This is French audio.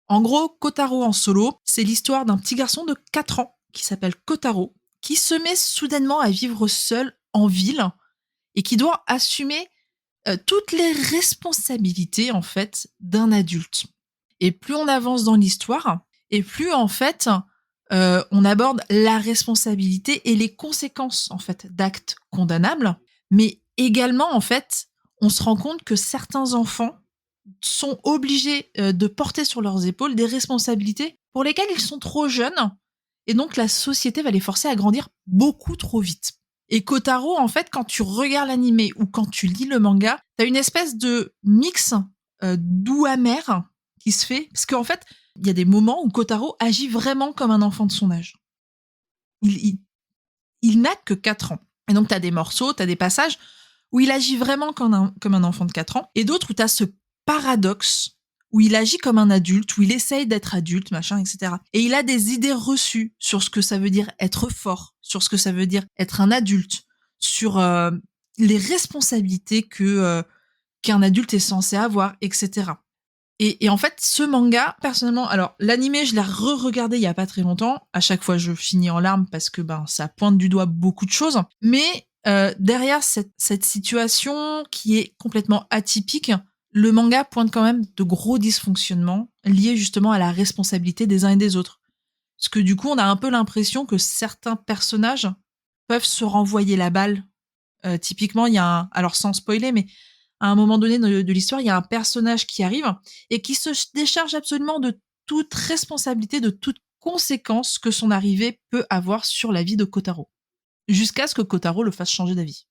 En gros, Kotaro en solo, c'est l'histoire d'un petit garçon de 4 ans qui s'appelle Kotaro, qui se met soudainement à vivre seul en ville et qui doit assumer toutes les responsabilités en fait d'un adulte. Et plus on avance dans l'histoire, et plus en fait on aborde la responsabilité et les conséquences en fait d'actes condamnables, mais également en fait on se rend compte que certains enfants sont obligés de porter sur leurs épaules des responsabilités pour lesquelles ils sont trop jeunes et donc la société va les forcer à grandir beaucoup trop vite. Et Kotaro, en fait, quand tu regardes l'animé ou quand tu lis le manga, t'as une espèce de mix doux amer qui se fait. Parce qu'en fait, il y a des moments où Kotaro agit vraiment comme un enfant de son âge. Il, il, il n'a que 4 ans. Et donc, t'as des morceaux, t'as des passages où il agit vraiment comme un enfant de 4 ans, et d'autres où tu as ce paradoxe, où il agit comme un adulte, où il essaye d'être adulte, machin, etc. Et il a des idées reçues sur ce que ça veut dire être fort, sur ce que ça veut dire être un adulte, sur les responsabilités qu'un adulte est censé avoir, etc. Et en fait, ce manga, personnellement, alors l'animé, je l'ai re-regardé il y a pas très longtemps. À chaque fois, je finis en larmes parce que ça pointe du doigt beaucoup de choses. Mais derrière cette situation qui est complètement atypique, le manga pointe quand même de gros dysfonctionnements liés justement à la responsabilité des uns et des autres. Parce que du coup, on a un peu l'impression que certains personnages peuvent se renvoyer la balle. Typiquement, il y a alors sans spoiler, mais à un moment donné de l'histoire, il y a un personnage qui arrive et qui se décharge absolument de toute responsabilité, de toute conséquence que son arrivée peut avoir sur la vie de Kotaro. Jusqu'à ce que Kotaro le fasse changer d'avis.